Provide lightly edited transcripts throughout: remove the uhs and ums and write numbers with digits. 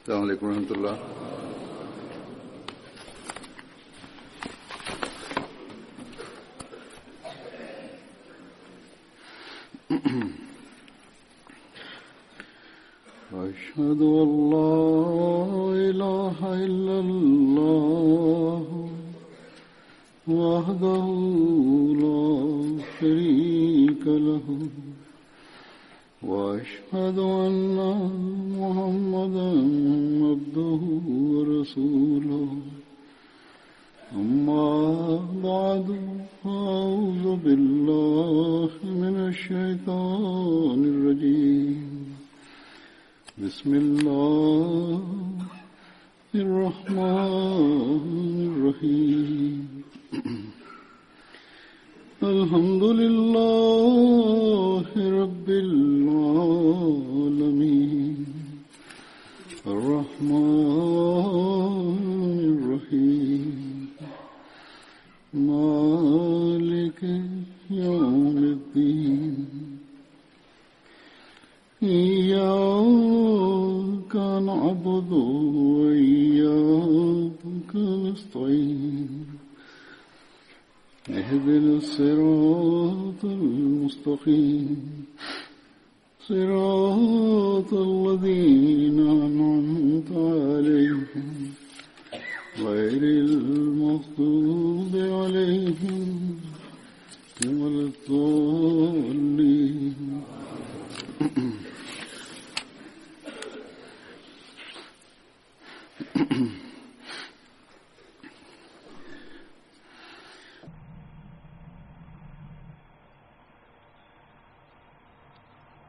السلام عليكم ورحمة الله. أشهد أن لا إله إلا الله وحده لا شريك له وأشهد أن محمدا عبده ورسوله أما بعد فأعوذ بالله من الشيطان الرجيم بسم الله الرحمن الرحيم الحمد لله رب العالمين الرحمن الرحيم مالك يوم الدين إياك نعبد وإياك نستعين اهدنا الصراط المستقيم صراط الذين أنعمت عليهم غير المغضوب عليهم ولا الضالين.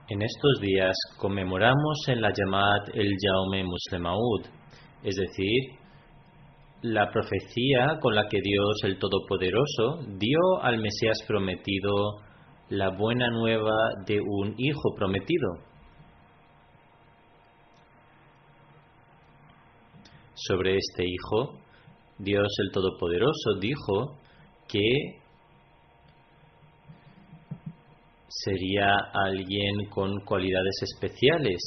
En estos días conmemoramos en la Jamaat el Yaume Muslemaud, es decir, la profecía con la que Dios el Todopoderoso dio al Mesías prometido la buena nueva de un hijo prometido. Sobre este hijo, Dios el Todopoderoso dijo que sería alguien con cualidades especiales,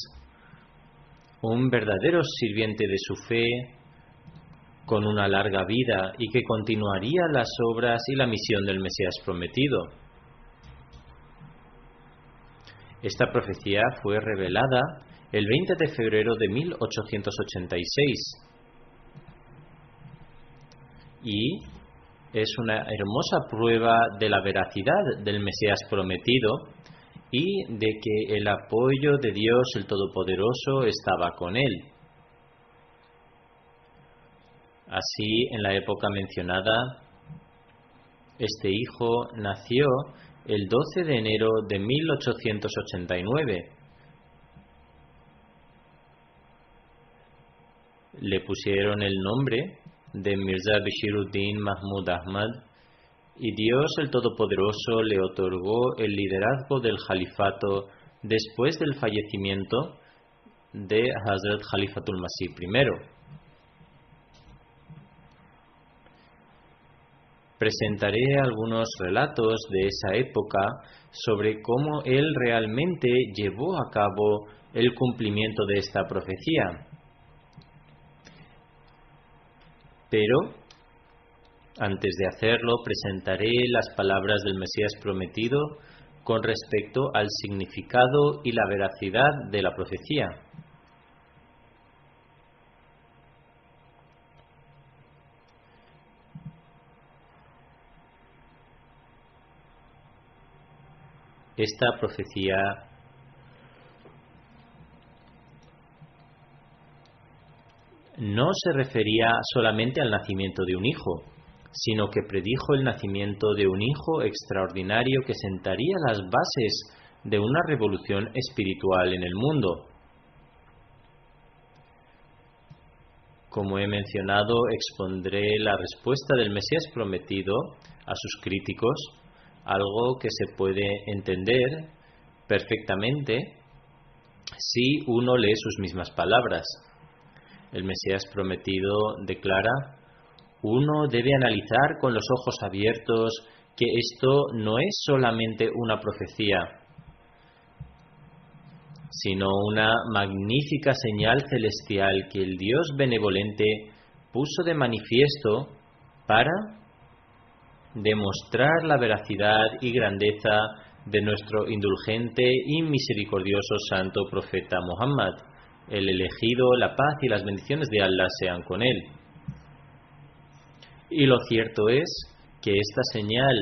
un verdadero sirviente de su fe, con una larga vida y que continuaría las obras y la misión del Mesías prometido. Esta profecía fue revelada el 20 de febrero de 1886 y es una hermosa prueba de la veracidad del Mesías prometido y de que el apoyo de Dios el Todopoderoso estaba con él. Así, en la época mencionada, este hijo nació el 12 de enero de 1889. Le pusieron el nombre de Mirza Bashiruddin Mahmud Ahmad y Dios el Todopoderoso le otorgó el liderazgo del califato después del fallecimiento de Hazrat Khalifatul Masih I. Presentaré algunos relatos de esa época sobre cómo él realmente llevó a cabo el cumplimiento de esta profecía. Pero, antes de hacerlo, presentaré las palabras del Mesías prometido con respecto al significado y la veracidad de la profecía. Esta profecía no se refería solamente al nacimiento de un hijo, sino que predijo el nacimiento de un hijo extraordinario que sentaría las bases de una revolución espiritual en el mundo. Como he mencionado, expondré la respuesta del Mesías prometido a sus críticos, algo que se puede entender perfectamente si uno lee sus mismas palabras. El Mesías prometido declara: uno debe analizar con los ojos abiertos que esto no es solamente una profecía, sino una magnífica señal celestial que el Dios benevolente puso de manifiesto para demostrar la veracidad y grandeza de nuestro indulgente y misericordioso santo profeta Muhammad, el elegido. La paz y las bendiciones de Allah sean con él. Y lo cierto es que esta señal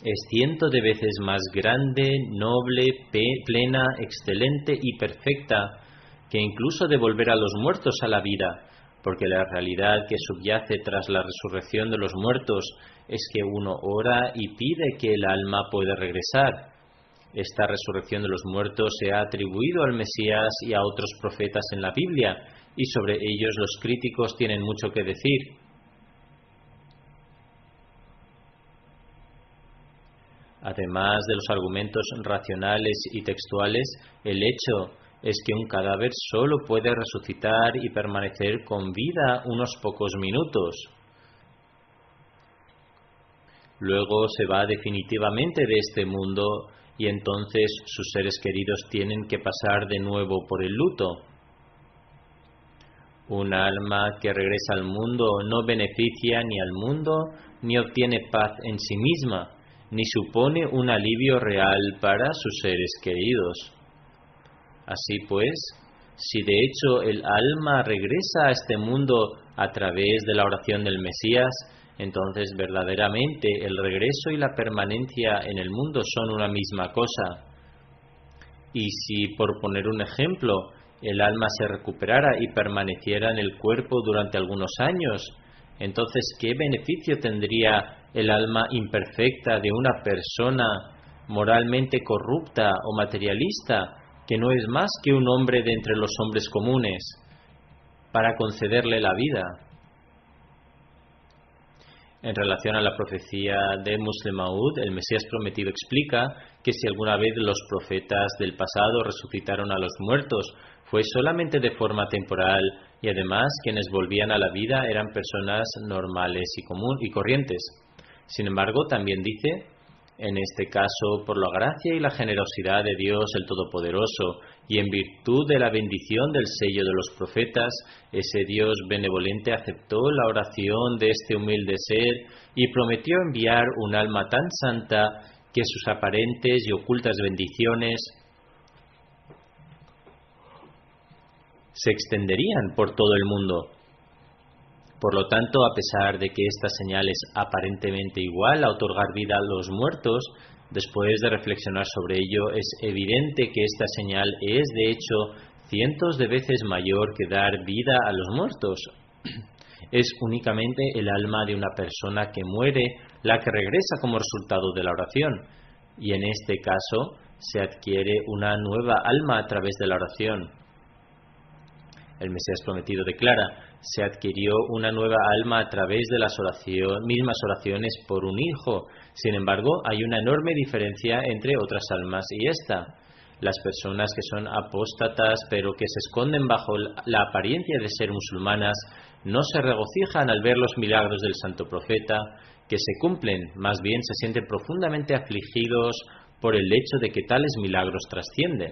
es cientos de veces más grande, noble, plena, excelente y perfecta que incluso devolver a los muertos a la vida, porque la realidad que subyace tras la resurrección de los muertos es que uno ora y pide que el alma pueda regresar. Esta resurrección de los muertos se ha atribuido al Mesías y a otros profetas en la Biblia, y sobre ellos los críticos tienen mucho que decir. Además de los argumentos racionales y textuales, el hecho es que un cadáver solo puede resucitar y permanecer con vida unos pocos minutos. Luego se va definitivamente de este mundo y entonces sus seres queridos tienen que pasar de nuevo por el luto. Un alma que regresa al mundo no beneficia ni al mundo ni obtiene paz en sí misma, ni supone un alivio real para sus seres queridos. Así pues, si de hecho el alma regresa a este mundo a través de la oración del Mesías, entonces verdaderamente el regreso y la permanencia en el mundo son una misma cosa. Y si, por poner un ejemplo, el alma se recuperara y permaneciera en el cuerpo durante algunos años, entonces ¿qué beneficio tendría el alma imperfecta de una persona moralmente corrupta o materialista, que no es más que un hombre de entre los hombres comunes, para concederle la vida? En relación a la profecía de Muslim Maud, el Mesías prometido explica que si alguna vez los profetas del pasado resucitaron a los muertos, fue solamente de forma temporal, y además quienes volvían a la vida eran personas normales y corrientes. Sin embargo, también dice: en este caso, por la gracia y la generosidad de Dios el Todopoderoso, y en virtud de la bendición del sello de los profetas, ese Dios benevolente aceptó la oración de este humilde ser y prometió enviar un alma tan santa que sus aparentes y ocultas bendiciones se extenderían por todo el mundo. Por lo tanto, a pesar de que esta señal es aparentemente igual a otorgar vida a los muertos, después de reflexionar sobre ello, es evidente que esta señal es, de hecho, cientos de veces mayor que dar vida a los muertos. Es únicamente el alma de una persona que muere la que regresa como resultado de la oración, y en este caso se adquiere una nueva alma a través de la oración. El Mesías prometido declara: se adquirió una nueva alma a través de las mismas oraciones por un hijo. Sin embargo, hay una enorme diferencia entre otras almas y esta. Las personas que son apóstatas pero que se esconden bajo la apariencia de ser musulmanas no se regocijan al ver los milagros del santo profeta que se cumplen, más bien se sienten profundamente afligidos por el hecho de que tales milagros trascienden.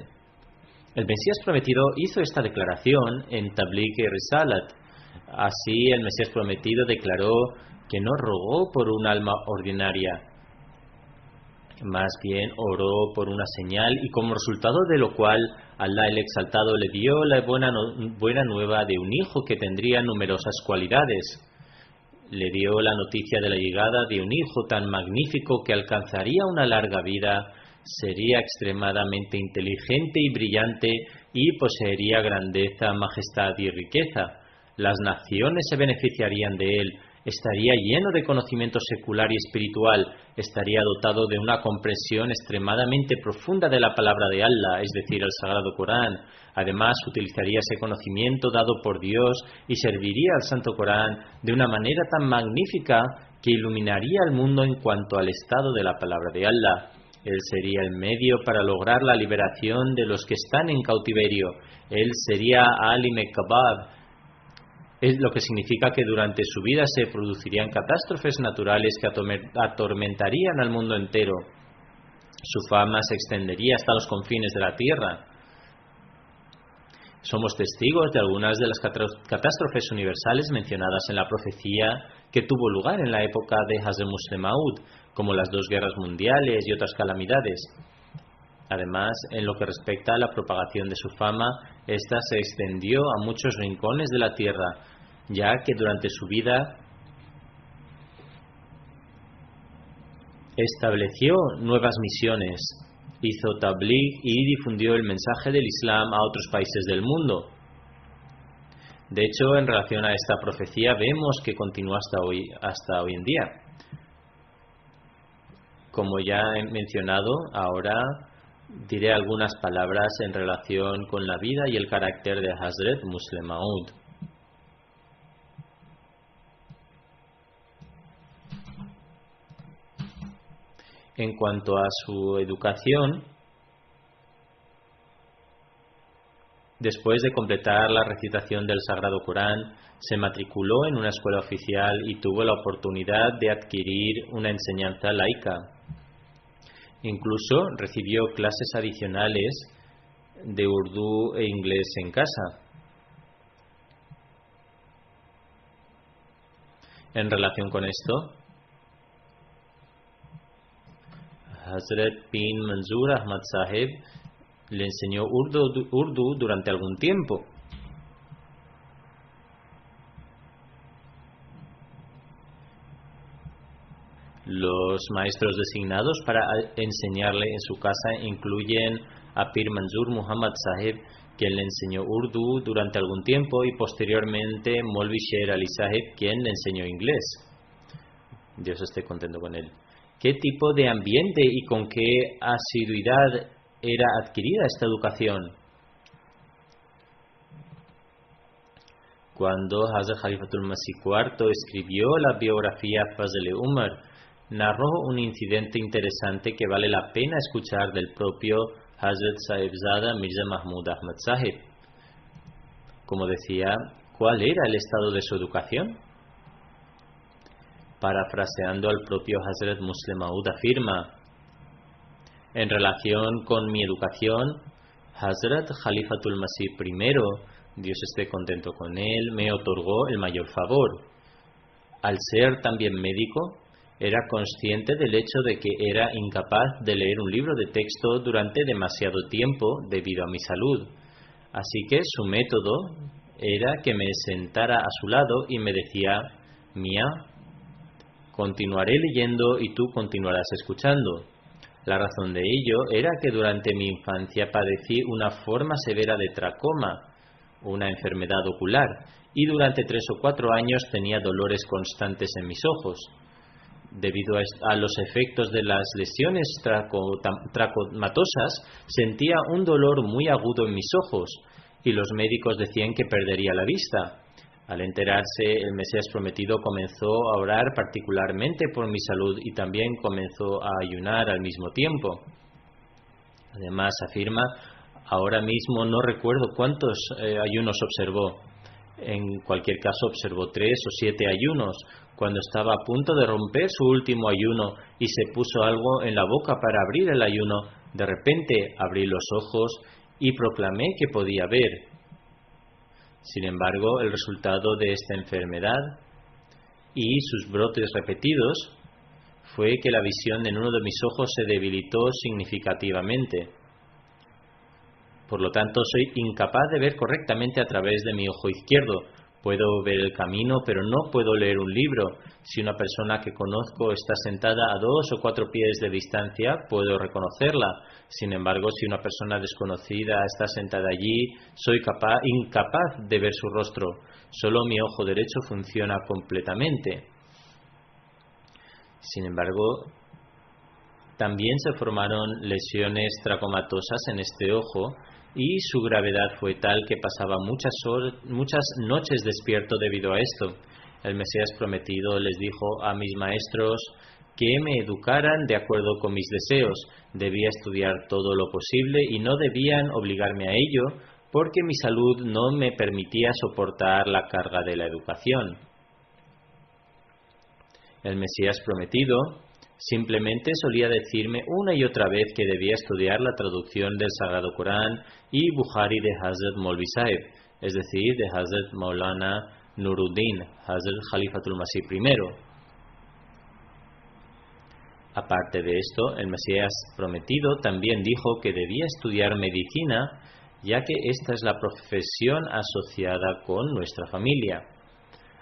El Mesías prometido hizo esta declaración en Tabligh y Risalat. Así, el Mesías prometido declaró que no rogó por un alma ordinaria, más bien oró por una señal, y como resultado de lo cual Allah el Exaltado le dio la buena nueva de un hijo que tendría numerosas cualidades. Le dio la noticia de la llegada de un hijo tan magnífico que alcanzaría una larga vida, sería extremadamente inteligente y brillante y poseería grandeza, majestad y riqueza. Las naciones se beneficiarían de él, estaría lleno de conocimiento secular y espiritual, estaría dotado de una comprensión extremadamente profunda de la palabra de Allah, es decir, el Sagrado Corán. Además, utilizaría ese conocimiento dado por Dios y serviría al Santo Corán de una manera tan magnífica que iluminaría al mundo en cuanto al estado de la palabra de Allah. Él sería el medio para lograr la liberación de los que están en cautiverio. Él sería Alim Kabab, es lo que significa que durante su vida se producirían catástrofes naturales que atormentarían al mundo entero. Su fama se extendería hasta los confines de la tierra. Somos testigos de algunas de las catástrofes universales mencionadas en la profecía que tuvo lugar en la época de Hazrat Musleh Maud, como las 2 guerras mundiales y otras calamidades. Además, en lo que respecta a la propagación de su fama, esta se extendió a muchos rincones de la tierra, ya que durante su vida estableció nuevas misiones, hizo tabligh y difundió el mensaje del Islam a otros países del mundo. De hecho, en relación a esta profecía vemos que continúa hasta hoy en día. Como ya he mencionado, ahora diré algunas palabras en relación con la vida y el carácter de Hazrat Musleh Maud. En cuanto a su educación, después de completar la recitación del Sagrado Corán, se matriculó en una escuela oficial y tuvo la oportunidad de adquirir una enseñanza laica. Incluso recibió clases adicionales de Urdu e inglés en casa. En relación con esto, Hazrat Pir Manzoor Ahmad Sahib le enseñó Urdu durante algún tiempo. Los maestros designados para enseñarle en su casa incluyen a Pir Manzoor Muhammad Sahib, quien le enseñó Urdu durante algún tiempo, y posteriormente Maulvi Sher Ali Sahib, quien le enseñó inglés. Dios esté contento con él. ¿Qué tipo de ambiente y con qué asiduidad era adquirida esta educación? Cuando Hazrat Khalifatul Masih IV escribió la biografía Fazl-e Umar, narró un incidente interesante que vale la pena escuchar del propio Hazrat Sahibzada Mirza Mahmud Ahmad Sahib. Como decía, ¿cuál era el estado de su educación? Parafraseando al propio Hazrat Musleh Maud afirma: en relación con mi educación, Hazrat Khalifatul Masih I, Dios esté contento con él, me otorgó el mayor favor. Al ser también médico, era consciente del hecho de que era incapaz de leer un libro de texto durante demasiado tiempo debido a mi salud. Así que su método era que me sentara a su lado y me decía: Mía, continuaré leyendo y tú continuarás escuchando. La razón de ello era que durante mi infancia padecí una forma severa de tracoma, una enfermedad ocular, y durante 3 o 4 años tenía dolores constantes en mis ojos. Debido a los efectos de las lesiones tracomatosas, sentía un dolor muy agudo en mis ojos y los médicos decían que perdería la vista. Al enterarse, el Mesías prometido comenzó a orar particularmente por mi salud y también comenzó a ayunar al mismo tiempo. Además, afirma: ahora mismo no recuerdo cuántos ayunos observó. En cualquier caso, observó 3 o 7 ayunos. Cuando estaba a punto de romper su último ayuno y se puso algo en la boca para abrir el ayuno, de repente abrí los ojos y proclamé que podía ver. Sin embargo, el resultado de esta enfermedad y sus brotes repetidos fue que la visión en uno de mis ojos se debilitó significativamente. Por lo tanto, soy incapaz de ver correctamente a través de mi ojo izquierdo. Puedo ver el camino, pero no puedo leer un libro. Si una persona que conozco está sentada a 2 o 4 pies de distancia, puedo reconocerla. Sin embargo, si una persona desconocida está sentada allí, soy incapaz de ver su rostro. Solo mi ojo derecho funciona completamente. Sin embargo, también se formaron lesiones tracomatosas en este ojo y su gravedad fue tal que pasaba muchas noches despierto debido a esto. El Mesías prometido les dijo a mis maestros que me educaran de acuerdo con mis deseos. Debía estudiar todo lo posible y no debían obligarme a ello porque mi salud no me permitía soportar la carga de la educación. El Mesías prometido Simplemente solía decirme una y otra vez que debía estudiar la traducción del Sagrado Corán y Bukhari de Hazrat Maulvi Sahib, es decir, de Hazrat Maulana Nuruddin, Hazrat Khalifatul Masih I. Aparte de esto, el Mesías prometido también dijo que debía estudiar medicina, ya que esta es la profesión asociada con nuestra familia.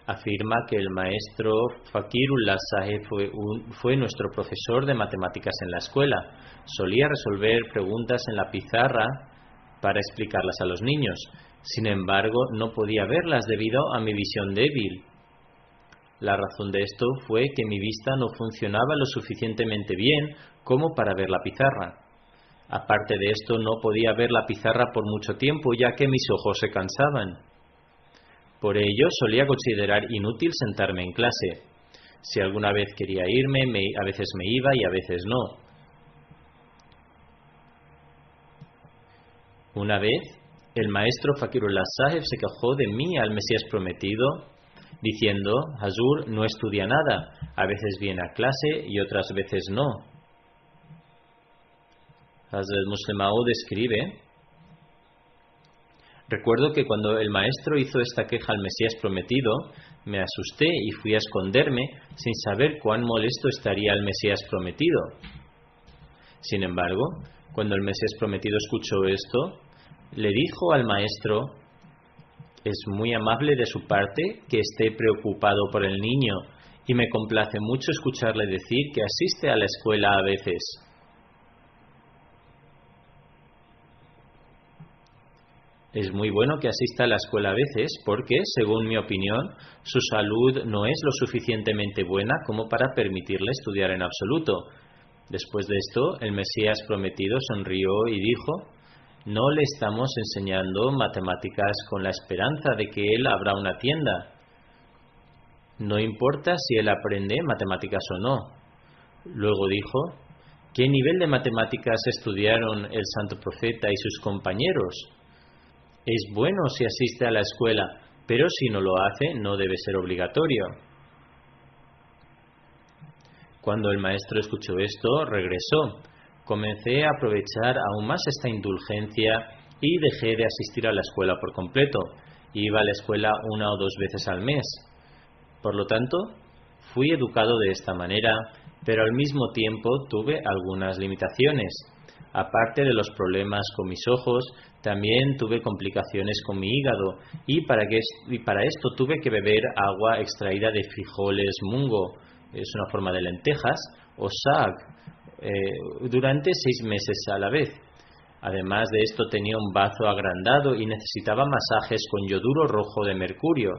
Afirma que el maestro Fakirullah Sahib fue nuestro profesor de matemáticas en la escuela. Solía resolver preguntas en la pizarra para explicarlas a los niños. Sin embargo, no podía verlas debido a mi visión débil. La razón de esto fue que mi vista no funcionaba lo suficientemente bien como para ver la pizarra. Aparte de esto, no podía ver la pizarra por mucho tiempo, ya que mis ojos se cansaban. Por ello, solía considerar inútil sentarme en clase. Si alguna vez quería irme, a veces me iba y a veces no. Una vez, el maestro Fakirullah Sahib se quejó de mí al Mesías prometido, diciendo: Hazur no estudia nada, a veces viene a clase y otras veces no. Hazrat Muslim Maud escribe: recuerdo que cuando el maestro hizo esta queja al Mesías prometido, me asusté y fui a esconderme sin saber cuán molesto estaría el Mesías prometido. Sin embargo, cuando el Mesías prometido escuchó esto, le dijo al maestro: es muy amable de su parte que esté preocupado por el niño y me complace mucho escucharle decir que asiste a la escuela a veces. Es muy bueno que asista a la escuela a veces porque, según mi opinión, su salud no es lo suficientemente buena como para permitirle estudiar en absoluto. Después de esto, el Mesías prometido sonrió y dijo: no le estamos enseñando matemáticas con la esperanza de que él abra una tienda. No importa si él aprende matemáticas o no. Luego dijo: ¿qué nivel de matemáticas estudiaron el santo profeta y sus compañeros? Es bueno si asiste a la escuela, pero si no lo hace, no debe ser obligatorio. Cuando el maestro escuchó esto, regresó. Comencé a aprovechar aún más esta indulgencia y dejé de asistir a la escuela por completo. Iba a la escuela 1 o 2 veces al mes. Por lo tanto, fui educado de esta manera, pero al mismo tiempo tuve algunas limitaciones. Aparte de los problemas con mis ojos, también tuve complicaciones con mi hígado y para esto tuve que beber agua extraída de frijoles mungo, es una forma de lentejas, o saag, durante 6 meses a la vez. Además de esto, tenía un bazo agrandado y necesitaba masajes con yoduro rojo de mercurio.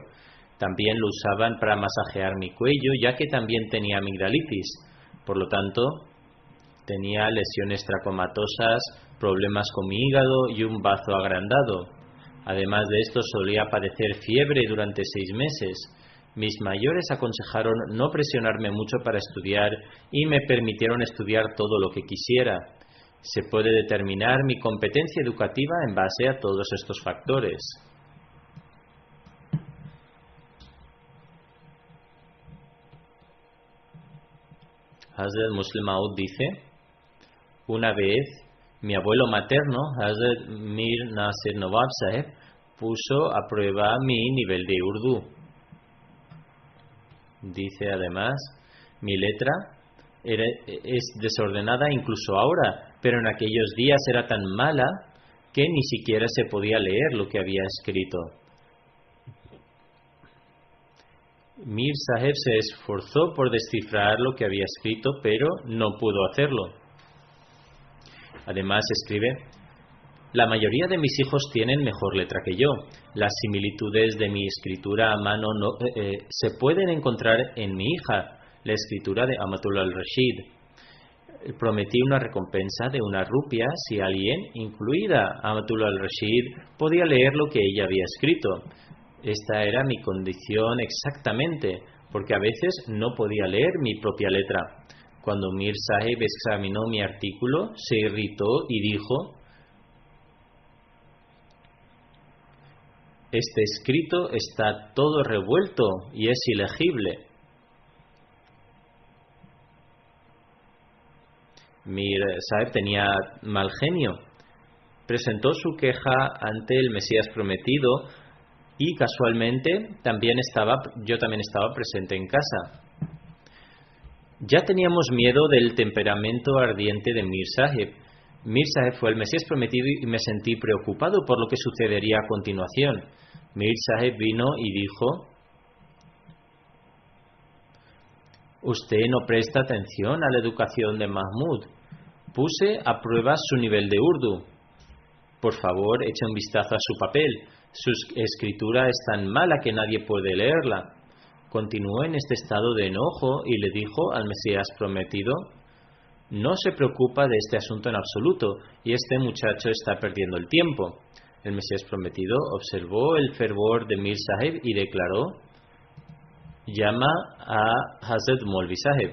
También lo usaban para masajear mi cuello, ya que también tenía amigdalitis. Por lo tanto, tenía lesiones tracomatosas, problemas con mi hígado y un bazo agrandado. Además de esto, solía padecer fiebre durante 6 meses. Mis mayores aconsejaron no presionarme mucho para estudiar y me permitieron estudiar todo lo que quisiera. Se puede determinar mi competencia educativa en base a todos estos factores. Hazrat Muslim Maud dice: una vez, mi abuelo materno, Hazrat Mir Nasir Nawab Sahib, puso a prueba mi nivel de Urdu. Dice además: mi letra es desordenada incluso ahora, pero en aquellos días era tan mala que ni siquiera se podía leer lo que había escrito. Mir Sahib se esforzó por descifrar lo que había escrito, pero no pudo hacerlo. Además escribe: la mayoría de mis hijos tienen mejor letra que yo. Las similitudes de mi escritura a mano se pueden encontrar en mi hija, la escritura de Amatullah al-Rashid. Prometí una recompensa de 1 rupia si alguien, incluida Amatullah al-Rashid, podía leer lo que ella había escrito. Esta era mi condición exactamente, porque a veces no podía leer mi propia letra. Cuando Mir Sahib examinó mi artículo, se irritó y dijo: este escrito está todo revuelto y es ilegible. Mir Sahib tenía mal genio. Presentó su queja ante el Mesías prometido y casualmente yo también estaba presente en casa. Ya teníamos miedo del temperamento ardiente de Mir Sahib. Mir Sahib fue el Mesías prometido y me sentí preocupado por lo que sucedería a continuación. Mir Sahib vino y dijo: usted no presta atención a la educación de Mahmud. Puse a prueba su nivel de urdu. Por favor, eche un vistazo a su papel. Su escritura es tan mala que nadie puede leerla. Continuó en este estado de enojo y le dijo al Mesías prometido: no se preocupa de este asunto en absoluto y este muchacho está perdiendo el tiempo. El Mesías prometido observó el fervor de Mir Sahib y declaró: llama a Hazrat Maulvi Sahib.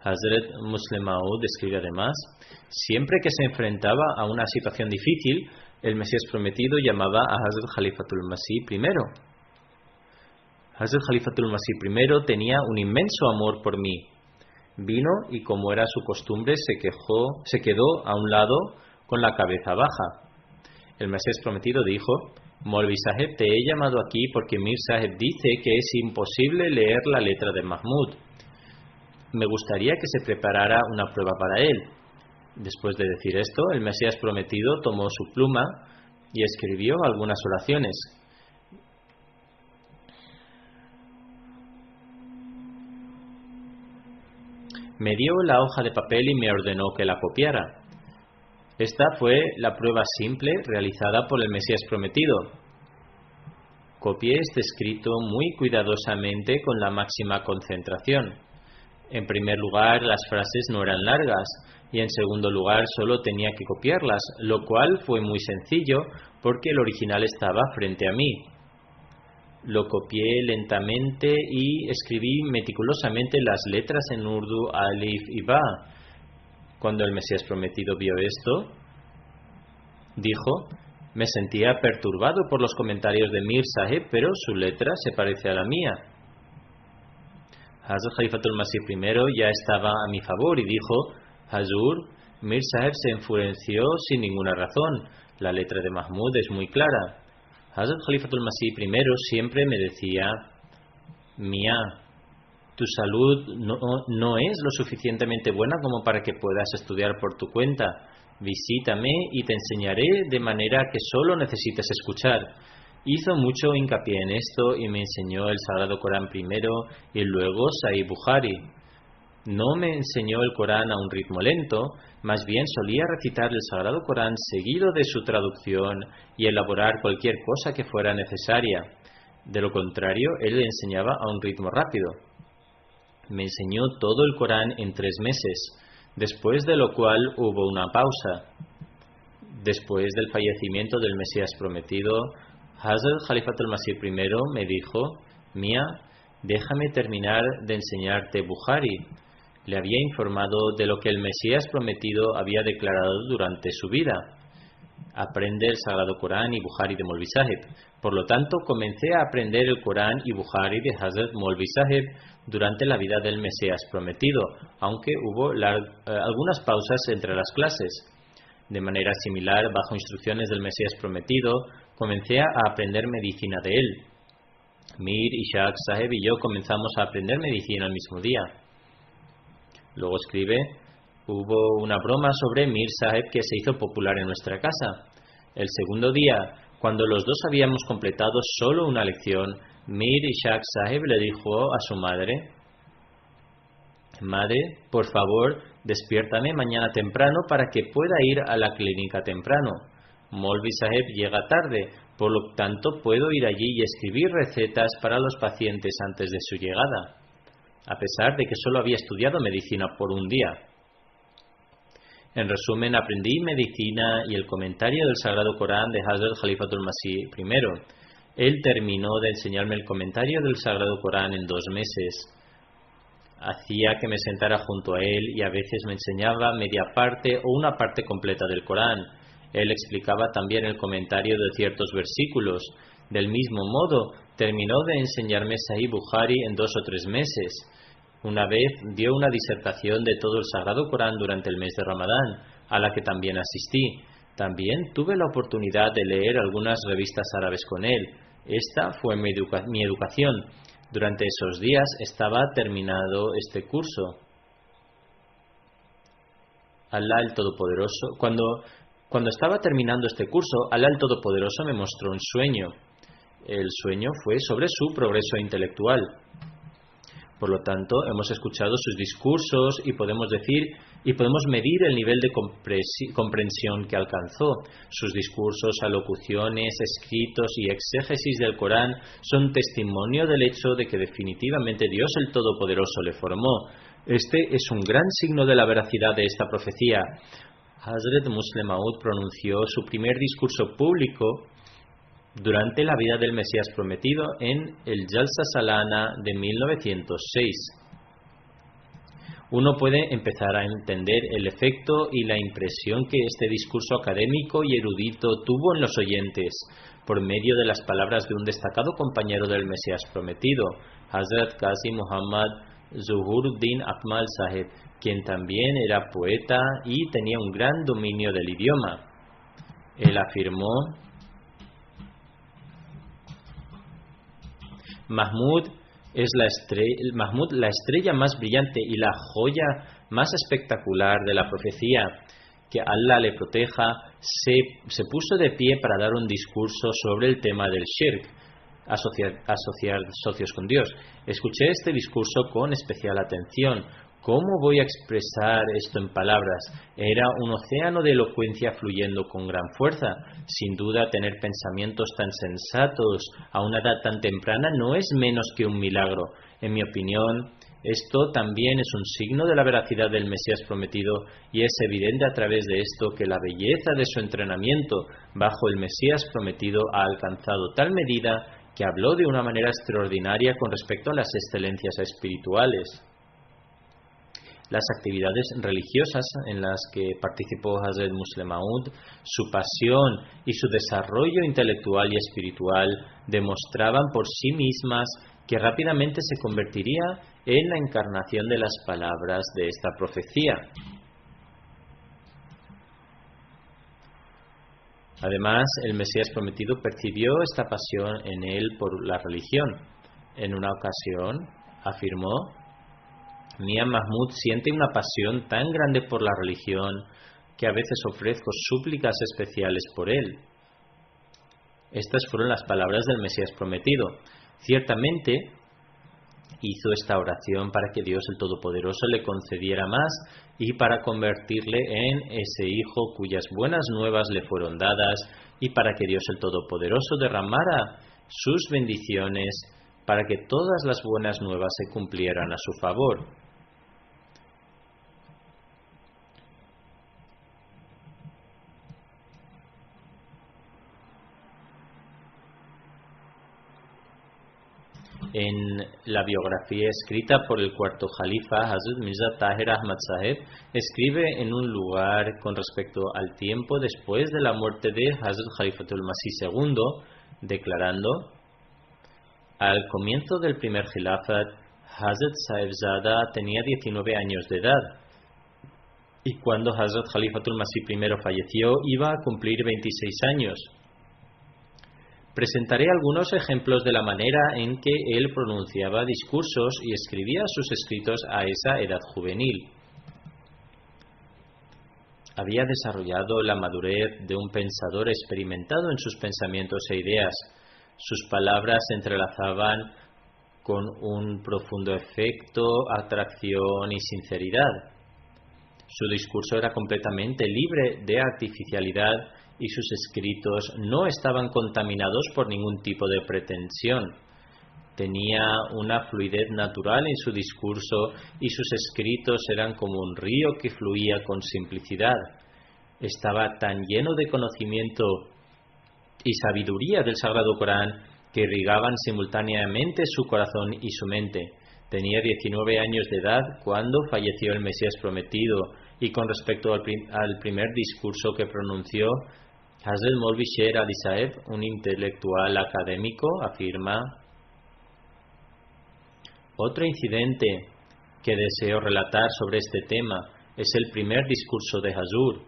Hazrat Muslim Maud escribe además: siempre que se enfrentaba a una situación difícil, el Mesías prometido llamaba a Hazrat Khalifatul Masih primero. Hazrat Khalifatul Masih primero tenía un inmenso amor por mí. Vino y, como era su costumbre, se quedó a un lado con la cabeza baja. El Mesías prometido dijo: Maulvi Sahib, te he llamado aquí porque Mir Sahib dice que es imposible leer la letra de Mahmud. Me gustaría que se preparara una prueba para él. Después de decir esto, el Mesías prometido tomó su pluma y escribió algunas oraciones. Me dio la hoja de papel y me ordenó que la copiara. Esta fue la prueba simple realizada por el Mesías prometido. Copié este escrito muy cuidadosamente con la máxima concentración. En primer lugar, las frases no eran largas y en segundo lugar solo tenía que copiarlas, lo cual fue muy sencillo porque el original estaba frente a mí. Lo copié lentamente y escribí meticulosamente las letras en urdu, alif y ba. Cuando el Mesías prometido vio esto, dijo: me sentía perturbado por los comentarios de Mir Sahib, pero su letra se parece a la mía. Hazrat Khalifatul Masih I ya estaba a mi favor y dijo: Hazur, Mir Sahib se enfureció sin ninguna razón. La letra de Mahmud es muy clara. Hazrat Khalifatul Masih I siempre me decía: Mía, tu salud no es lo suficientemente buena como para que puedas estudiar por tu cuenta. Visítame y te enseñaré de manera que solo necesites escuchar. Hizo mucho hincapié en esto y me enseñó el Sagrado Corán primero y luego Sahih Bukhari. No me enseñó el Corán a un ritmo lento, más bien solía recitar el Sagrado Corán seguido de su traducción y elaborar cualquier cosa que fuera necesaria. De lo contrario, él le enseñaba a un ritmo rápido. Me enseñó todo el Corán en 3 meses, después de lo cual hubo una pausa. Después del fallecimiento del Mesías prometido, Hazrat Khalifatul Masih I me dijo: Mía, déjame terminar de enseñarte Bukhari. Le había informado de lo que el Mesías prometido había declarado durante su vida. Aprende el Sagrado Corán y Bukhari de Maulvi Sahib. Por lo tanto, comencé a aprender el Corán y Bukhari de Hazrat Maulvi Sahib durante la vida del Mesías prometido, aunque hubo algunas pausas entre las clases. De manera similar, bajo instrucciones del Mesías prometido, comencé a aprender medicina de él. Mir Ishaq Sahib y yo comenzamos a aprender medicina el mismo día. Luego escribe: hubo una broma sobre Mir Sahib que se hizo popular en nuestra casa. El segundo día, cuando los dos habíamos completado solo una lección, Mir Ishaq Sahib le dijo a su madre: Madre, por favor, despiértame mañana temprano para que pueda ir a la clínica temprano. Maulvi Sahib llega tarde, por lo tanto puedo ir allí y escribir recetas para los pacientes antes de su llegada, a pesar de que solo había estudiado medicina por un día. En resumen, aprendí medicina y el comentario del Sagrado Corán de Hazrat Khalifatul Masih I. Él terminó de enseñarme el comentario del Sagrado Corán en 2 meses. Hacía que me sentara junto a él y a veces me enseñaba media parte o una parte completa del Corán. Él explicaba también el comentario de ciertos versículos. Del mismo modo, terminó de enseñarme Sahih Bukhari en 2 o 3 meses. Una vez dio una disertación de todo el Sagrado Corán durante el mes de Ramadán, a la que también asistí. También tuve la oportunidad de leer algunas revistas árabes con él. Esta fue mi educación. Durante esos días estaba terminado este curso. Alá el Todopoderoso. Cuando estaba terminando este curso, Alá el Todopoderoso me mostró un sueño. El sueño fue sobre su progreso intelectual. Por lo tanto, hemos escuchado sus discursos y podemos medir el nivel de comprensión que alcanzó. Sus discursos, alocuciones, escritos y exégesis del Corán son testimonio del hecho de que definitivamente Dios el Todopoderoso le formó. Este es un gran signo de la veracidad de esta profecía. Hazrat Musleh Maud pronunció su primer discurso público durante la vida del Mesías prometido en el Jalsa Salana de 1906. Uno puede empezar a entender el efecto y la impresión que este discurso académico y erudito tuvo en los oyentes por medio de las palabras de un destacado compañero del Mesías prometido, Hazrat Qazi Muhammad Zuhuruddin Akmal Saheb, quien también era poeta y tenía un gran dominio del idioma. Él afirmó: Mahmud es la estrella más brillante y la joya más espectacular de la profecía. Que Allah le proteja, se puso de pie para dar un discurso sobre el tema del shirk, asociar socios con Dios. Escuché este discurso con especial atención. ¿Cómo voy a expresar esto en palabras? Era un océano de elocuencia fluyendo con gran fuerza. Sin duda, tener pensamientos tan sensatos a una edad tan temprana no es menos que un milagro. En mi opinión, esto también es un signo de la veracidad del Mesías prometido, y es evidente a través de esto que la belleza de su entrenamiento bajo el Mesías prometido ha alcanzado tal medida que habló de una manera extraordinaria con respecto a las excelencias espirituales. Las actividades religiosas en las que participó Hazrat Musleh Maud, su pasión y su desarrollo intelectual y espiritual demostraban por sí mismas que rápidamente se convertiría en la encarnación de las palabras de esta profecía. Además, el Mesías prometido percibió esta pasión en él por la religión. En una ocasión afirmó: Mia Mahmud siente una pasión tan grande por la religión que a veces ofrezco súplicas especiales por él. Estas fueron las palabras del Mesías prometido. Ciertamente hizo esta oración para que Dios el Todopoderoso le concediera más y para convertirle en ese hijo cuyas buenas nuevas le fueron dadas, y para que Dios el Todopoderoso derramara sus bendiciones para que todas las buenas nuevas se cumplieran a su favor. En la biografía escrita por el cuarto Jalifa, Hazrat Mirza Tahir Ahmad Saheb escribe en un lugar con respecto al tiempo después de la muerte de Hazrat Khalifatul Masih II, declarando: al comienzo del primer Khilafat, Hazrat Sahebzada tenía 19 años de edad, y cuando Hazrat Khalifatul Masih I falleció iba a cumplir 26 años. Presentaré algunos ejemplos de la manera en que él pronunciaba discursos y escribía sus escritos a esa edad juvenil. Había desarrollado la madurez de un pensador experimentado en sus pensamientos e ideas. Sus palabras se entrelazaban con un profundo efecto, atracción y sinceridad. Su discurso era completamente libre de artificialidad y sus escritos no estaban contaminados por ningún tipo de pretensión. Tenía una fluidez natural en su discurso y sus escritos eran como un río que fluía con simplicidad. Estaba tan lleno de conocimiento y sabiduría del Sagrado Corán que irrigaban simultáneamente su corazón y su mente. Tenía 19 años de edad cuando falleció el Mesías prometido, y con respecto al primer discurso que pronunció, Hazrat Maulvi Sher Ali Saheb, un intelectual académico, afirma: otro incidente que deseo relatar sobre este tema es el primer discurso de Hazur.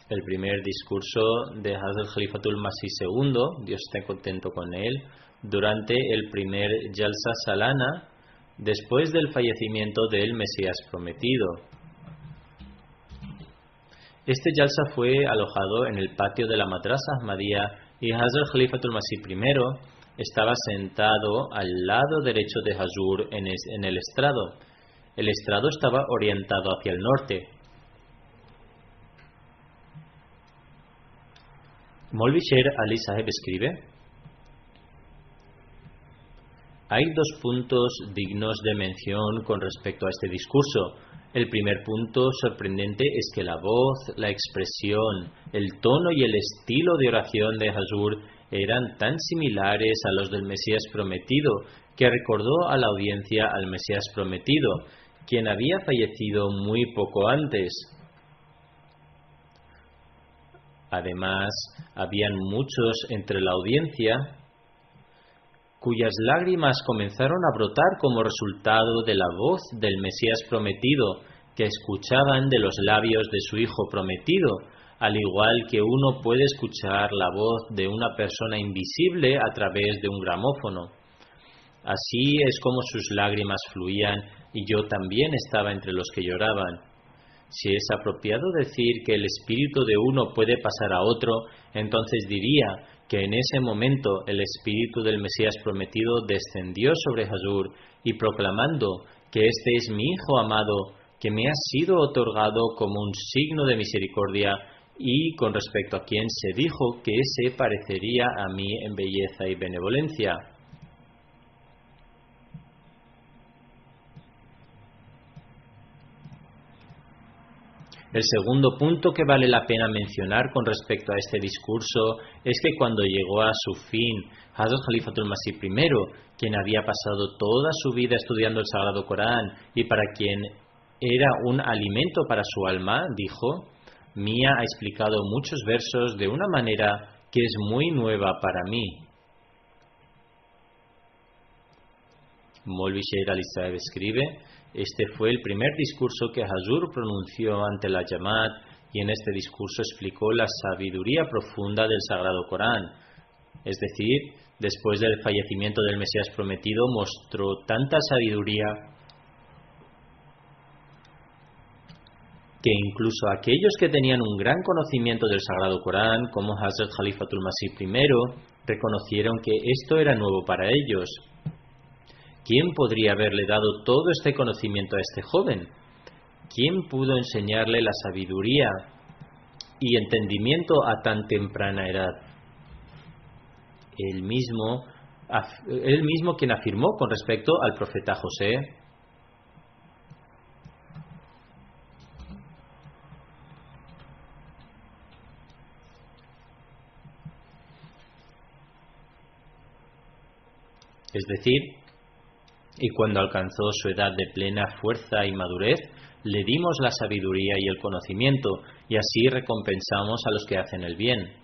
El primer discurso de Hazrat Khalifatul Masih II, Dios esté contento con él, durante el primer Jalsa Salana, después del fallecimiento del Mesías prometido. Este Jalsa fue alojado en el patio de la Madrasa Ahmadiyya y Hazrat Khalifatul Masih I estaba sentado al lado derecho de Hazur en el estrado. El estrado estaba orientado hacia el norte. Maulvi Sher Ali Saheb escribe: hay dos puntos dignos de mención con respecto a este discurso. El primer punto sorprendente es que la voz, la expresión, el tono y el estilo de oración de Hazur eran tan similares a los del Mesías prometido que recordó a la audiencia al Mesías prometido, quien había fallecido muy poco antes. Además, habían muchos entre la audiencia cuyas lágrimas comenzaron a brotar como resultado de la voz del Mesías prometido que escuchaban de los labios de su Hijo prometido, al igual que uno puede escuchar la voz de una persona invisible a través de un gramófono. Así es como sus lágrimas fluían y yo también estaba entre los que lloraban. Si es apropiado decir que el espíritu de uno puede pasar a otro, entonces diría que en ese momento el espíritu del Mesías prometido descendió sobre Hazur y proclamando que este es mi Hijo amado, que me ha sido otorgado como un signo de misericordia y con respecto a quien se dijo que se parecería a mí en belleza y benevolencia. El segundo punto que vale la pena mencionar con respecto a este discurso es que cuando llegó a su fin, Hazrat Khalifatul Masih I, quien había pasado toda su vida estudiando el Sagrado Corán y para quien era un alimento para su alma, dijo: Mía ha explicado muchos versos de una manera que es muy nueva para mí. Maulvi Sher Ali Saheb escribe: este fue el primer discurso que Hazur pronunció ante la Jamaat y en este discurso explicó la sabiduría profunda del Sagrado Corán. Es decir, después del fallecimiento del Mesías prometido mostró tanta sabiduría que incluso aquellos que tenían un gran conocimiento del Sagrado Corán, como Hazrat Khalifatul Masih I, reconocieron que esto era nuevo para ellos. ¿Quién podría haberle dado todo este conocimiento a este joven? ¿Quién pudo enseñarle la sabiduría y entendimiento a tan temprana edad? Él mismo quien afirmó con respecto al profeta José: es decir, y cuando alcanzó su edad de plena fuerza y madurez, le dimos la sabiduría y el conocimiento, y así recompensamos a los que hacen el bien.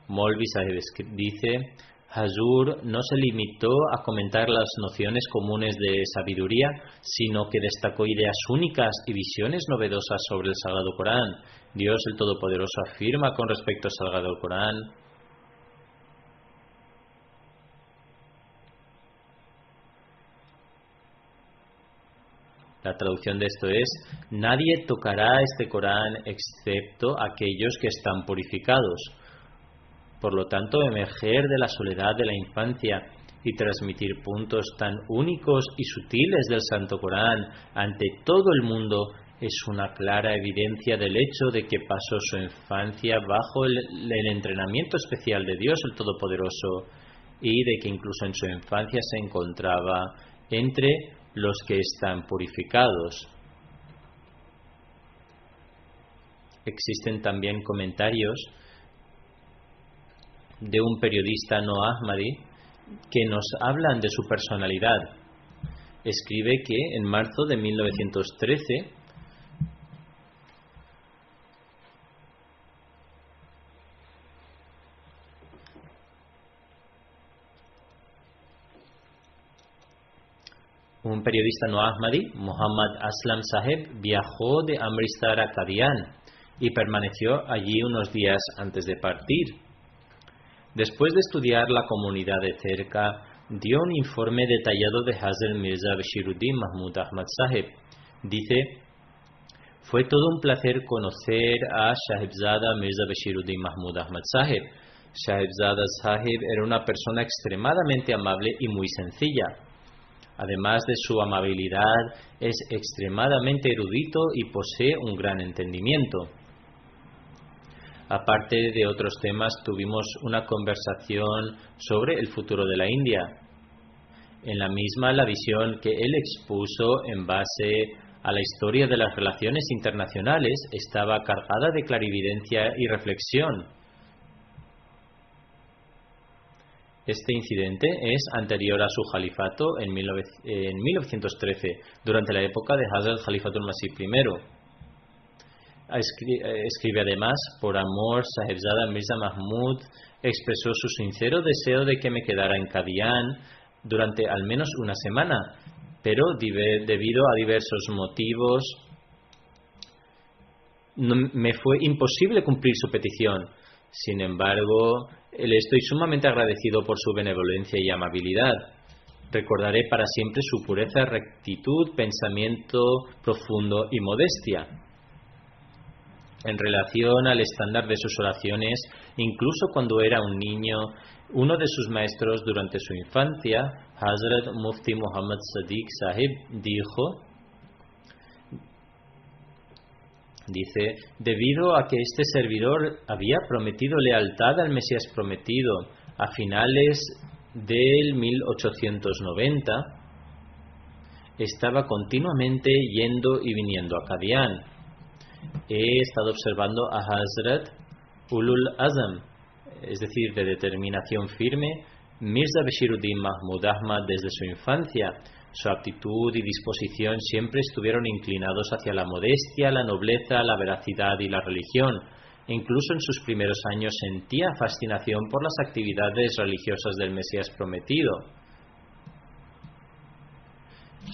Maulvi Saheb dice: Hazur no se limitó a comentar las nociones comunes de sabiduría, sino que destacó ideas únicas y visiones novedosas sobre el Sagrado Corán. Dios el Todopoderoso afirma con respecto al Sagrado Corán: la traducción de esto es: nadie tocará este Corán excepto aquellos que están purificados. Por lo tanto, emerger de la soledad de la infancia y transmitir puntos tan únicos y sutiles del Santo Corán ante todo el mundo es una clara evidencia del hecho de que pasó su infancia bajo el entrenamiento especial de Dios el Todopoderoso y de que incluso en su infancia se encontraba entre los que están purificados. Existen también comentarios de un periodista no Ahmadi que nos hablan de su personalidad. Escribe que en marzo de 1913 un periodista no Ahmadi, Muhammad Aslam Saheb, viajó de Amritsar a Qadian y permaneció allí unos días antes de partir. Después de estudiar la comunidad de cerca, dio un informe detallado de Hazrat Mirza Bashiruddin Mahmud Ahmad Saheb. Dice: fue todo un placer conocer a Sahibzada Mirza Bashiruddin Mahmud Ahmad Saheb. Sahibzada Saheb era una persona extremadamente amable y muy sencilla. Además de su amabilidad, es extremadamente erudito y posee un gran entendimiento. Aparte de otros temas, tuvimos una conversación sobre el futuro de la India. En la misma, la visión que él expuso en base a la historia de las relaciones internacionales estaba cargada de clarividencia y reflexión. Este incidente es anterior a su califato en 1913, durante la época de Hazrat Khalifatul Masih I. Escribe además: por amor, Sahibzada Mirza Mahmud expresó su sincero deseo de que me quedara en Qadian durante al menos una semana, pero debido a diversos motivos me fue imposible cumplir su petición. Sin embargo, le estoy sumamente agradecido por su benevolencia y amabilidad. Recordaré para siempre su pureza, rectitud, pensamiento profundo y modestia. En relación al estándar de sus oraciones, incluso cuando era un niño, uno de sus maestros durante su infancia, Hazrat Mufti Muhammad Sadiq Sahib, dice: debido a que este servidor había prometido lealtad al Mesías prometido a finales del 1890, estaba continuamente yendo y viniendo a Qadian. He estado observando a Hazrat Ulul Azam, es decir, de determinación firme, Mirza Bashiruddin Mahmud Ahmad desde su infancia. Su actitud y disposición siempre estuvieron inclinados hacia la modestia, la nobleza, la veracidad y la religión. E incluso en sus primeros años sentía fascinación por las actividades religiosas del Mesías prometido.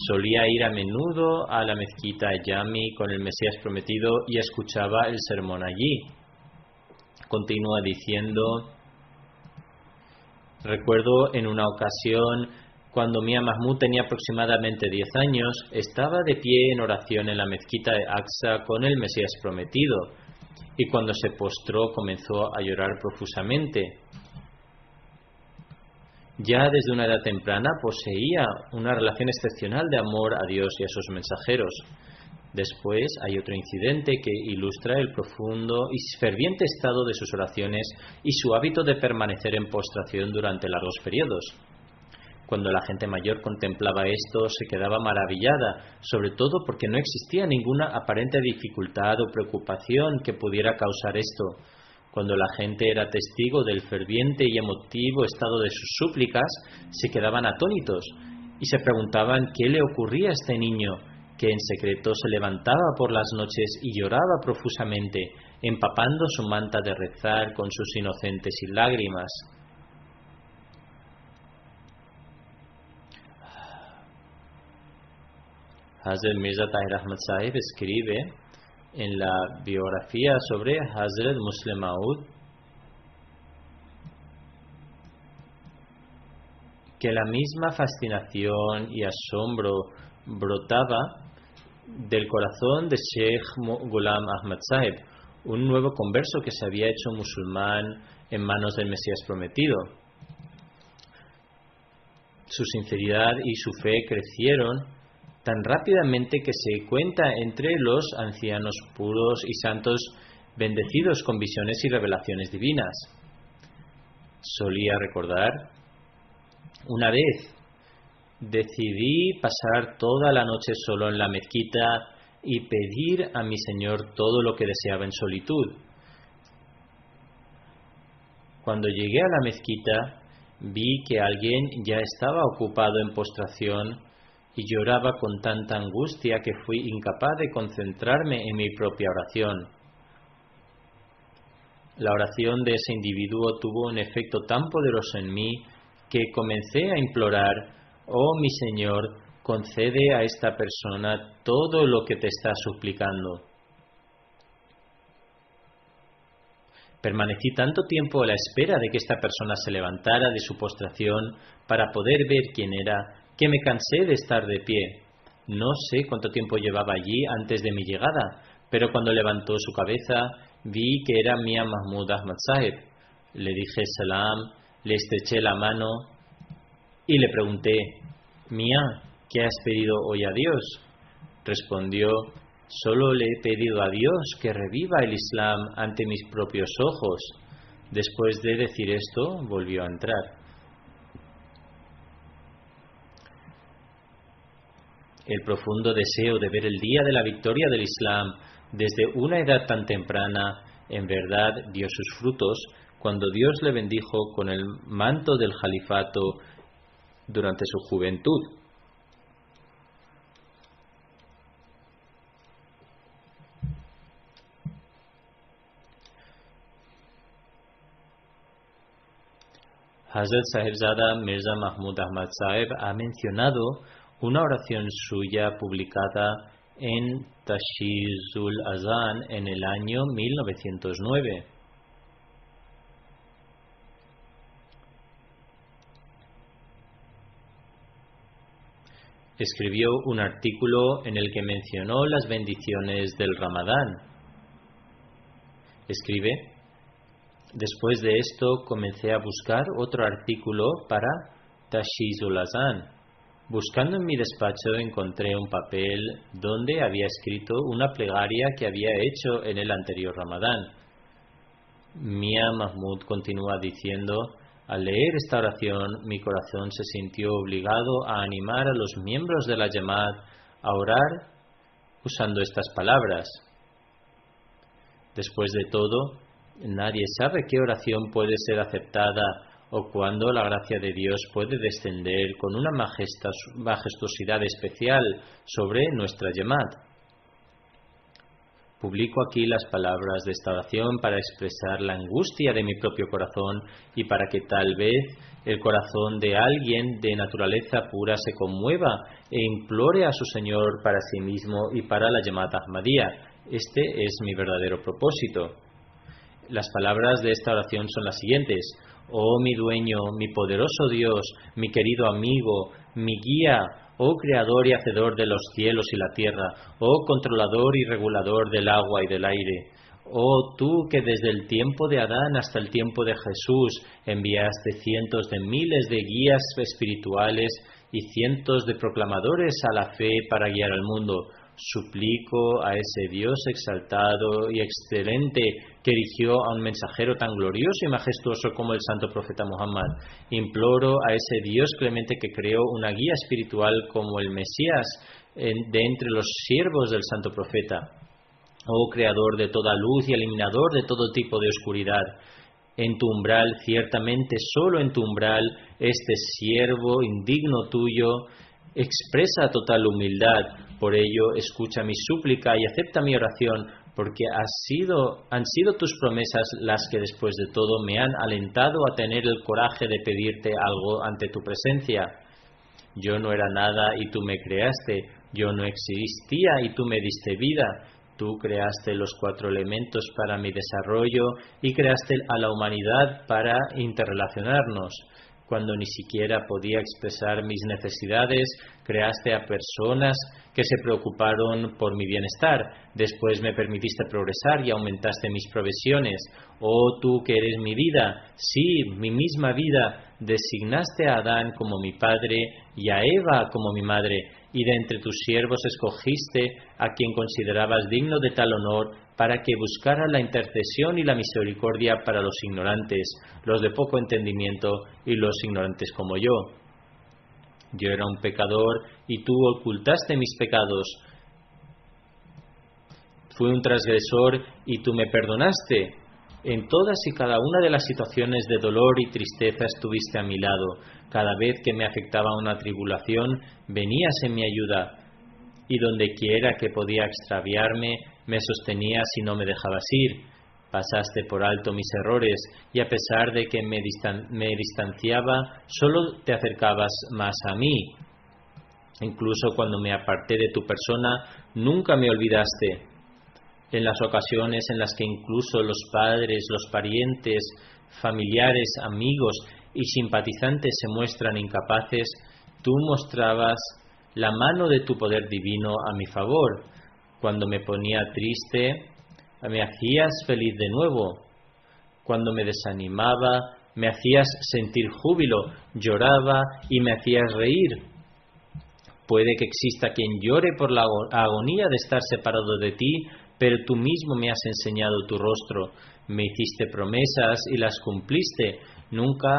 Solía ir a menudo a la mezquita Jami con el Mesías prometido y escuchaba el sermón allí. Continúa diciendo: recuerdo en una ocasión, cuando Mia Mahmud tenía aproximadamente 10 años, estaba de pie en oración en la mezquita de Aqsa con el Mesías prometido, y cuando se postró comenzó a llorar profusamente. Ya desde una edad temprana poseía una relación excepcional de amor a Dios y a sus mensajeros. Después hay otro incidente que ilustra el profundo y ferviente estado de sus oraciones y su hábito de permanecer en postración durante largos periodos. Cuando la gente mayor contemplaba esto, se quedaba maravillada, sobre todo porque no existía ninguna aparente dificultad o preocupación que pudiera causar esto. Cuando la gente era testigo del ferviente y emotivo estado de sus súplicas, se quedaban atónitos y se preguntaban qué le ocurría a este niño, que en secreto se levantaba por las noches y lloraba profusamente, empapando su manta de rezar con sus inocentes y lágrimas. Hazrat Mirza Tahir Ahmad Sahib escribe en la biografía sobre Hazrat Musleh Maud que la misma fascinación y asombro brotaba del corazón de Sheikh Ghulam Ahmad Sahib, un nuevo converso que se había hecho musulmán en manos del Mesías prometido. Su sinceridad y su fe crecieron tan rápidamente que se cuenta entre los ancianos puros y santos bendecidos con visiones y revelaciones divinas. Solía recordar: una vez decidí pasar toda la noche solo en la mezquita y pedir a mi Señor todo lo que deseaba en solitud. Cuando llegué a la mezquita, vi que alguien ya estaba ocupado en postración y lloraba con tanta angustia que fui incapaz de concentrarme en mi propia oración. La oración de ese individuo tuvo un efecto tan poderoso en mí que comencé a implorar: oh mi Señor, concede a esta persona todo lo que te está suplicando. Permanecí tanto tiempo a la espera de que esta persona se levantara de su postración para poder ver quién era, que me cansé de estar de pie. No sé cuánto tiempo llevaba allí antes de mi llegada, pero cuando levantó su cabeza vi que era Mia Mahmud Ahmad Saheb. Le dije salam, le estreché la mano y le pregunté: Mia, ¿qué has pedido hoy a Dios? Respondió: solo le he pedido a Dios que reviva el Islam ante mis propios ojos. Después de decir esto, volvió a entrar. El profundo deseo de ver el día de la victoria del Islam desde una edad tan temprana, en verdad dio sus frutos cuando Dios le bendijo con el manto del califato durante su juventud. Hazrat Sahibzada Mirza Mahmud Ahmad Saheb ha mencionado una oración suya publicada en Tashizul Azan en el año 1909. Escribió un artículo en el que mencionó las bendiciones del Ramadán. Escribe: después de esto comencé a buscar otro artículo para Tashizul Azan. Buscando en mi despacho encontré un papel donde había escrito una plegaria que había hecho en el anterior Ramadán. Mia Mahmud continúa diciendo: al leer esta oración, mi corazón se sintió obligado a animar a los miembros de la Jamaat a orar usando estas palabras. Después de todo, nadie sabe qué oración puede ser aceptada o cuándo la gracia de Dios puede descender con una majestuosidad especial sobre nuestra Jamaat. Publico aquí las palabras de esta oración para expresar la angustia de mi propio corazón y para que tal vez el corazón de alguien de naturaleza pura se conmueva e implore a su Señor para sí mismo y para la Jamaat Ahmadiyya. Este es mi verdadero propósito. Las palabras de esta oración son las siguientes: oh mi dueño, mi poderoso Dios, mi querido amigo, mi guía, oh creador y hacedor de los cielos y la tierra, oh controlador y regulador del agua y del aire, oh tú que desde el tiempo de Adán hasta el tiempo de Jesús enviaste cientos de miles de guías espirituales y cientos de proclamadores a la fe para guiar al mundo. Suplico a ese Dios exaltado y excelente que eligió a un mensajero tan glorioso y majestuoso como el santo profeta Muhammad. Imploro a ese Dios clemente que creó una guía espiritual como el Mesías de entre los siervos del santo profeta. Oh creador de toda luz y eliminador de todo tipo de oscuridad. En tu umbral, ciertamente solo en tu umbral, este siervo indigno tuyo expresa total humildad. Por ello, escucha mi súplica y acepta mi oración, porque han sido tus promesas las que después de todo me han alentado a tener el coraje de pedirte algo ante tu presencia. Yo no era nada y tú me creaste, yo no existía y tú me diste vida. Tú creaste los 4 elementos para mi desarrollo y creaste a la humanidad para interrelacionarnos. Cuando ni siquiera podía expresar mis necesidades, creaste a personas que se preocuparon por mi bienestar. Después me permitiste progresar y aumentaste mis provisiones. Oh tú que eres mi vida, sí, mi misma vida, designaste a Adán como mi padre y a Eva como mi madre, y de entre tus siervos escogiste a quien considerabas digno de tal honor para que buscara la intercesión y la misericordia para los ignorantes, los de poco entendimiento y los ignorantes como yo. Yo era un pecador y tú ocultaste mis pecados. Fui un transgresor y tú me perdonaste. En todas y cada una de las situaciones de dolor y tristeza estuviste a mi lado. Cada vez que me afectaba una tribulación, venías en mi ayuda. Y donde quiera que podía extraviarme, me sostenías y no me dejabas ir. Pasaste por alto mis errores y a pesar de que me distanciaba, solo te acercabas más a mí. Incluso cuando me aparté de tu persona, nunca me olvidaste. En las ocasiones en las que incluso los padres, los parientes, familiares, amigos y simpatizantes se muestran incapaces, tú mostrabas la mano de tu poder divino a mi favor. Cuando me ponía triste, me hacías feliz de nuevo. Cuando me desanimaba, me hacías sentir júbilo, lloraba y me hacías reír. Puede que exista quien llore por la agonía de estar separado de ti, pero tú mismo me has enseñado tu rostro. Me hiciste promesas y las cumpliste. Nunca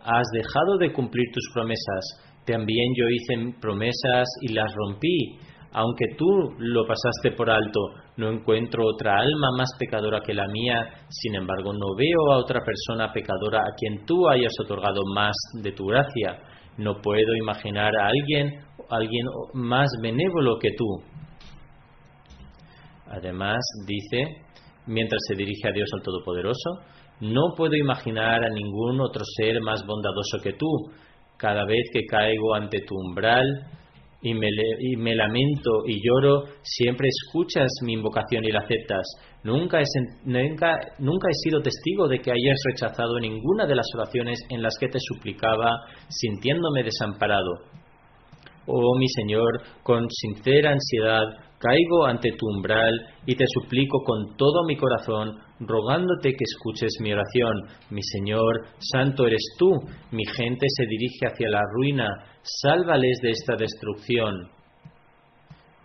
has dejado de cumplir tus promesas. También yo hice promesas y las rompí. Aunque tú lo pasaste por alto, no encuentro otra alma más pecadora que la mía. Sin embargo, no veo a otra persona pecadora a quien tú hayas otorgado más de tu gracia. No puedo imaginar a alguien más benévolo que tú. Además, dice, mientras se dirige a Dios al Todopoderoso, no puedo imaginar a ningún otro ser más bondadoso que tú. Cada vez que caigo ante tu umbral y me lamento y lloro, siempre escuchas mi invocación y la aceptas. Nunca he sido testigo de que hayas rechazado ninguna de las oraciones en las que te suplicaba, sintiéndome desamparado. Oh mi Señor, con sincera ansiedad caigo ante tu umbral y te suplico con todo mi corazón, rogándote que escuches mi oración. Mi Señor, santo eres tú, mi gente se dirige hacia la ruina, sálvales de esta destrucción.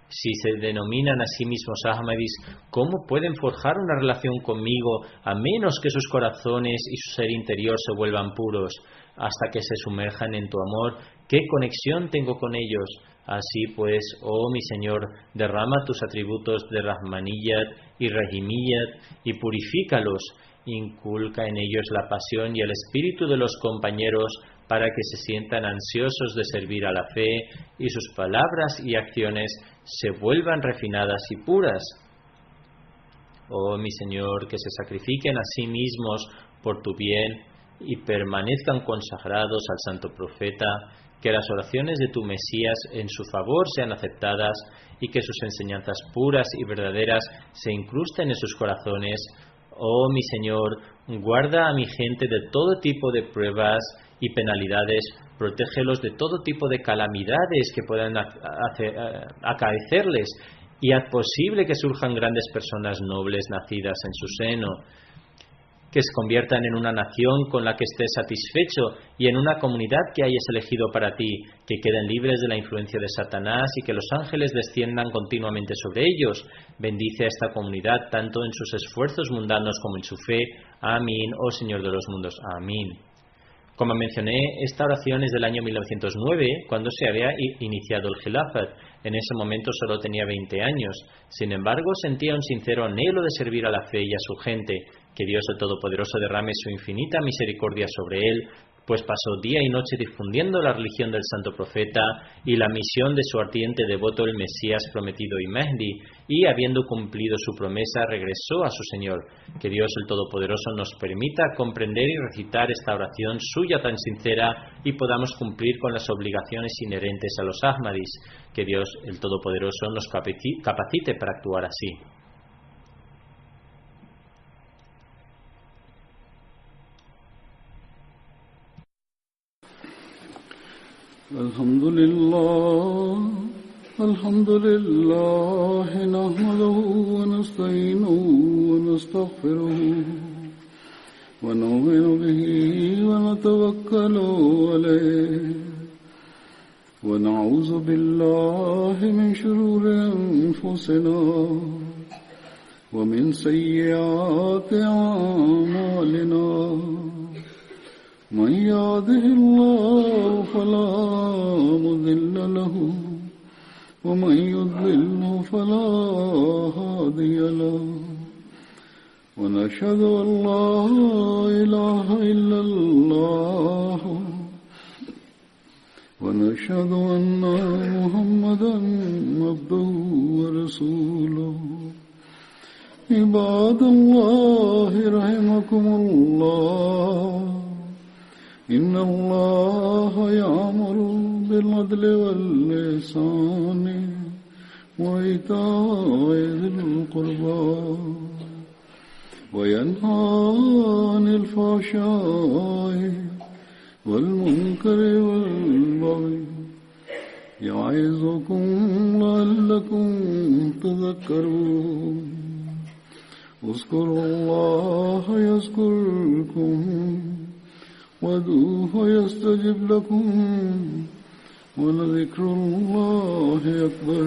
Si se denominan a sí mismos Ahmadis, ¿cómo pueden forjar una relación conmigo a menos que sus corazones y su ser interior se vuelvan puros? Hasta que se sumerjan en tu amor, ¿qué conexión tengo con ellos? Así pues, oh mi Señor, derrama tus atributos de Rahmaniyat y Rahimiyat y purifícalos. Inculca en ellos la pasión y el espíritu de los compañeros para que se sientan ansiosos de servir a la fe y sus palabras y acciones se vuelvan refinadas y puras. Oh mi Señor, que se sacrifiquen a sí mismos por tu bien y permanezcan consagrados al Santo Profeta, que las oraciones de tu Mesías en su favor sean aceptadas y que sus enseñanzas puras y verdaderas se incrusten en sus corazones. Oh mi Señor, guarda a mi gente de todo tipo de pruebas y penalidades, protégelos de todo tipo de calamidades que puedan acaecerles y haz posible que surjan grandes personas nobles nacidas en su seno, que se conviertan en una nación con la que estés satisfecho y en una comunidad que hayas elegido para ti, que queden libres de la influencia de Satanás y que los ángeles desciendan continuamente sobre ellos. Bendice a esta comunidad tanto en sus esfuerzos mundanos como en su fe. Amén, oh Señor de los mundos. Amén. Como mencioné, esta oración es del año 1909, cuando se había iniciado el Khilafat. En ese momento solo tenía 20 años. Sin embargo, sentía un sincero anhelo de servir a la fe y a su gente. Que Dios el Todopoderoso derrame su infinita misericordia sobre él, pues pasó día y noche difundiendo la religión del Santo Profeta y la misión de su ardiente devoto, el Mesías prometido y Mahdi, y habiendo cumplido su promesa, regresó a su Señor. Que Dios el Todopoderoso nos permita comprender y recitar esta oración suya tan sincera y podamos cumplir con las obligaciones inherentes a los Ahmadis. Que Dios el Todopoderoso nos capacite para actuar así. الحمد لله نحمده ونستعينه ونستغفره ونؤمن به ونتوكل عليه ونعوذ بالله من شرور أنفسنا ومن سيئات أعمالنا من يهده الله فلا مضل له ومن يضلل فلا هادي له ونشهد أن لا إله إلا الله ونشهد أن محمدا عبده ورسوله عباد الله رحمكم الله إن الله يأمر بالعدل والإحسان وإيتاء ذي القربى وينهى عن الفحشاء والمنكر والبغي يعظكم لعلكم تذكرون اذكروا الله يذكركم وادعوه يستجب لكم ولذكر الله أكبر